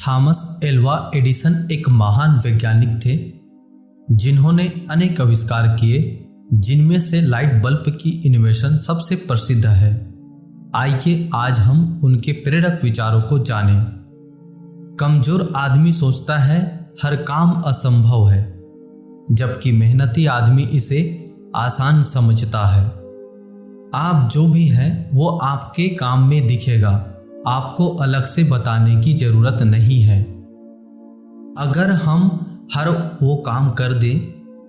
Thomas Alva Edison एक महान वैज्ञानिक थे जिन्होंने अनेक आविष्कार किए, जिनमें से लाइट बल्ब की इनोवेशन सबसे प्रसिद्ध है। आइए आज हम उनके प्रेरक विचारों को जानें। कमजोर आदमी सोचता है हर काम असंभव है, जबकि मेहनती आदमी इसे आसान समझता है। आप जो भी हैं वो आपके काम में दिखेगा, आपको अलग से बताने की जरूरत नहीं है। अगर हम हर वो काम कर दें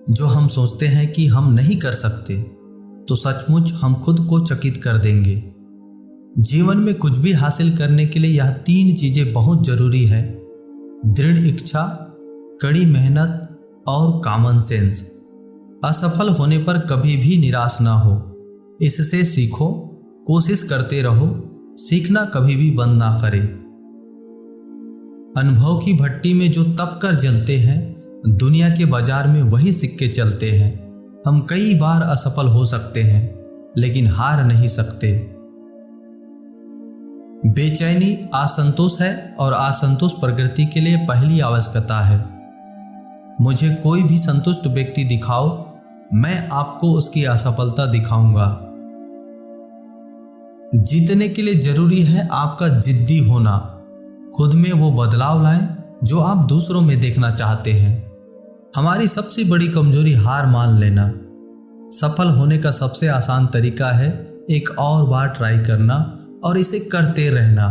जो हम सोचते हैं कि हम नहीं कर सकते, तो सचमुच हम खुद को चकित कर देंगे। जीवन में कुछ भी हासिल करने के लिए यह 3 चीजें बहुत जरूरी है: दृढ़ इच्छा, कड़ी मेहनत और कॉमन सेंस। असफल होने पर कभी भी निराश ना हो, इससे सीखो, कोशिश करते रहो, सीखना कभी भी बंद ना करें। अनुभव की भट्टी में जो तप कर जलते हैं, दुनिया के बाजार में वही सिक्के चलते हैं। हम कई बार असफल हो सकते हैं, लेकिन हार नहीं सकते। बेचैनी असंतोष है और असंतोष प्रकृति के लिए पहली आवश्यकता है। मुझे कोई भी संतुष्ट व्यक्ति दिखाओ, मैं आपको उसकी असफलता दिखाऊंगा। जीतने के लिए जरूरी है आपका जिद्दी होना। खुद में वो बदलाव लाएं जो आप दूसरों में देखना चाहते हैं। हमारी सबसे बड़ी कमजोरी हार मान लेना। सफल होने का सबसे आसान तरीका है एक और बार ट्राई करना और इसे करते रहना।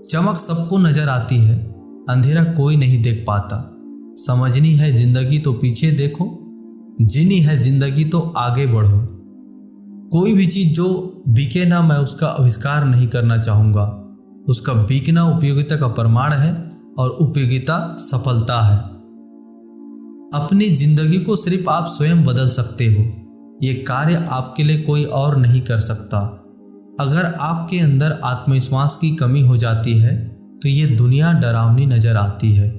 चमक सबको नजर आती है, अंधेरा कोई नहीं देख पाता। समझनी है जिंदगी तो पीछे देखो, जीनी है जिंदगी तो आगे बढ़ो। कोई भी चीज जो बिके ना, मैं उसका आविष्कार नहीं करना चाहूंगा। उसका बिकना उपयोगिता का प्रमाण है और उपयोगिता सफलता है। अपनी जिंदगी को सिर्फ आप स्वयं बदल सकते हो। ये कार्य आपके लिए कोई और नहीं कर सकता। अगर आपके अंदर आत्मविश्वास की कमी हो जाती है तो ये दुनिया डरावनी नजर आती है।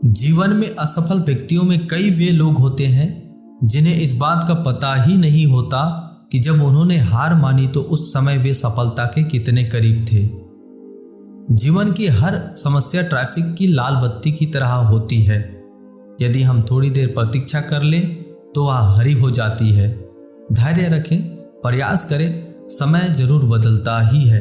जीवन में असफल व्यक्तियों में कई वे लोग होते हैं जिन्हें इस बात का पता ही नहीं होता कि जब उन्होंने हार मानी तो उस समय वे सफलता के कितने करीब थे। जीवन की हर समस्या ट्रैफिक की लाल बत्ती की तरह होती है। यदि हम थोड़ी देर प्रतीक्षा कर लें तो वह हरी हो जाती है। धैर्य रखें, प्रयास करें, समय जरूर बदलता ही है।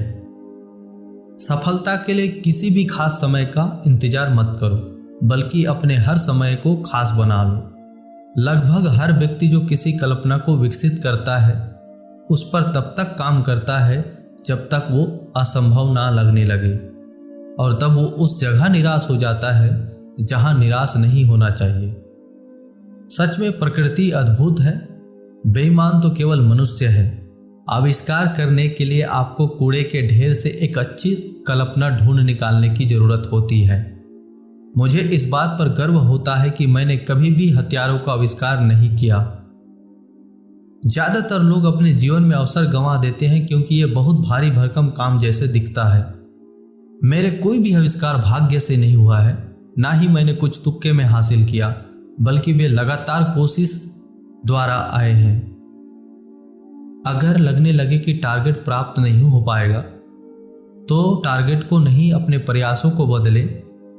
सफलता के लिए किसी भी खास समय का इंतजार मत करो, बल्कि अपने हर समय को खास बना लो। लगभग हर व्यक्ति जो किसी कल्पना को विकसित करता है उस पर तब तक काम करता है जब तक वो असंभव ना लगने लगे, और तब वो उस जगह निराश हो जाता है जहां निराश नहीं होना चाहिए। सच में प्रकृति अद्भुत है, बेईमान तो केवल मनुष्य है। आविष्कार करने के लिए आपको कूड़े के ढेर से एक अच्छी कल्पना ढूंढ निकालने की जरूरत होती है। मुझे इस बात पर गर्व होता है कि मैंने कभी भी हथियारों का आविष्कार नहीं किया। ज्यादातर लोग अपने जीवन में अवसर गंवा देते हैं क्योंकि ये बहुत भारी भरकम काम जैसे दिखता है। मेरे कोई भी आविष्कार भाग्य से नहीं हुआ है, ना ही मैंने कुछ तुक्के में हासिल किया, बल्कि वे लगातार कोशिश द्वारा आए हैं। अगर लगने लगे कि टारगेट प्राप्त नहीं हो पाएगा, तो टारगेट को नहीं, अपने प्रयासों को बदले।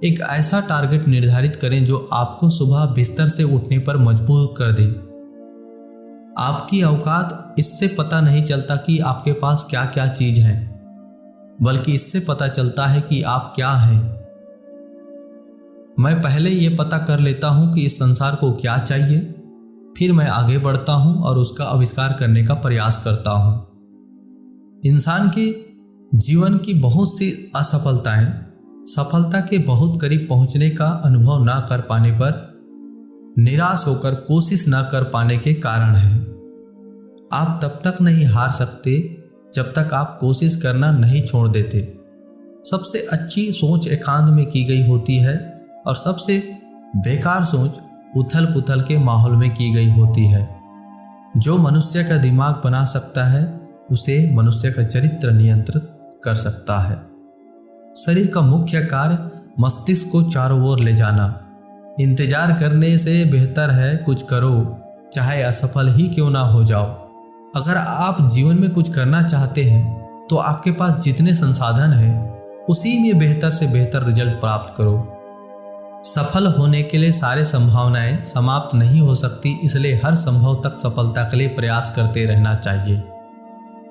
एक ऐसा टारगेट निर्धारित करें जो आपको सुबह बिस्तर से उठने पर मजबूर कर दे। आपकी औकात इससे पता नहीं चलता कि आपके पास क्या क्या चीज है, बल्कि इससे पता चलता है कि आप क्या हैं। मैं पहले ये पता कर लेता हूं कि इस संसार को क्या चाहिए, फिर मैं आगे बढ़ता हूं और उसका आविष्कार करने का प्रयास करता हूं। इंसान के जीवन की बहुत सी असफलताएं सफलता के बहुत करीब पहुंचने का अनुभव ना कर पाने पर निराश होकर कोशिश ना कर पाने के कारण है। आप तब तक नहीं हार सकते जब तक आप कोशिश करना नहीं छोड़ देते। सबसे अच्छी सोच एकांत में की गई होती है और सबसे बेकार सोच उथल पुथल के माहौल में की गई होती है। जो मनुष्य का दिमाग बना सकता है उसे मनुष्य का चरित्र नियंत्रित कर सकता है। शरीर का मुख्य कार्य मस्तिष्क को चारों ओर ले जाना। इंतजार करने से बेहतर है कुछ करो, चाहे असफल ही क्यों ना हो जाओ। अगर आप जीवन में कुछ करना चाहते हैं तो आपके पास जितने संसाधन हैं उसी में बेहतर से बेहतर रिजल्ट प्राप्त करो। सफल होने के लिए सारी संभावनाएं समाप्त नहीं हो सकती, इसलिए हर संभव तक सफलता के लिए प्रयास करते रहना चाहिए।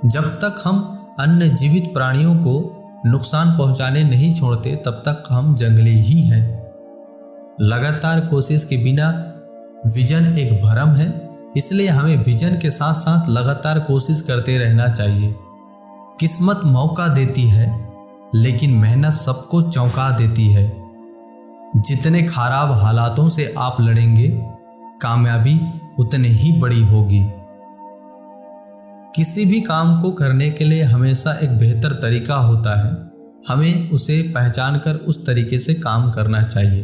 जब तक हम अन्य जीवित प्राणियों को नुकसान पहुंचाने नहीं छोड़ते तब तक हम जंगली ही हैं। लगातार कोशिश के बिना विजन एक भ्रम है, इसलिए हमें विजन के साथ साथ लगातार कोशिश करते रहना चाहिए। किस्मत मौका देती है लेकिन मेहनत सबको चौंका देती है। जितने खराब हालातों से आप लड़ेंगे कामयाबी उतनी ही बड़ी होगी। किसी भी काम को करने के लिए हमेशा एक बेहतर तरीका होता है, हमें उसे पहचानकर उस तरीके से काम करना चाहिए।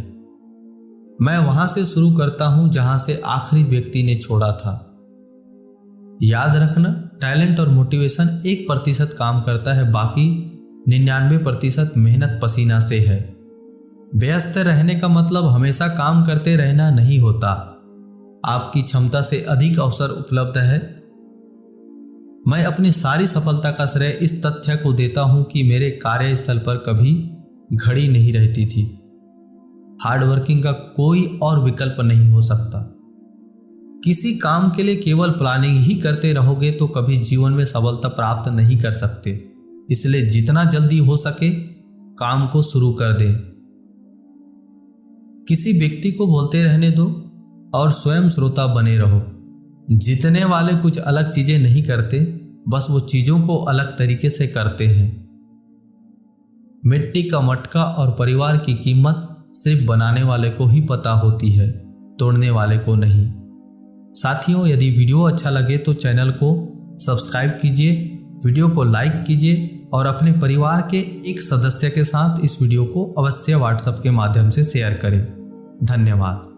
मैं वहां से शुरू करता हूं जहां से आखिरी व्यक्ति ने छोड़ा था। याद रखना, टैलेंट और मोटिवेशन 1% काम करता है, बाकी 99% मेहनत पसीना से है। व्यस्त रहने का मतलब हमेशा काम करते रहना नहीं होता। आपकी क्षमता से अधिक अवसर उपलब्ध है। मैं अपनी सारी सफलता का श्रेय इस तथ्य को देता हूं कि मेरे कार्यस्थल पर कभी घड़ी नहीं रहती थी। हार्डवर्किंग का कोई और विकल्प नहीं हो सकता। किसी काम के लिए केवल प्लानिंग ही करते रहोगे तो कभी जीवन में सफलता प्राप्त नहीं कर सकते। इसलिए जितना जल्दी हो सके काम को शुरू कर दें। किसी व्यक्ति को बोलते रहने दो और स्वयं श्रोता बने रहो। जीतने वाले कुछ अलग चीजें नहीं करते, बस वो चीजों को अलग तरीके से करते हैं। मिट्टी का मटका और परिवार की कीमत सिर्फ बनाने वाले को ही पता होती है, तोड़ने वाले को नहीं। साथियों, यदि वीडियो अच्छा लगे तो चैनल को सब्सक्राइब कीजिए, वीडियो को लाइक कीजिए और अपने परिवार के एक सदस्य के साथ इस वीडियो को अवश्य व्हाट्सएप के माध्यम से शेयर करें। धन्यवाद।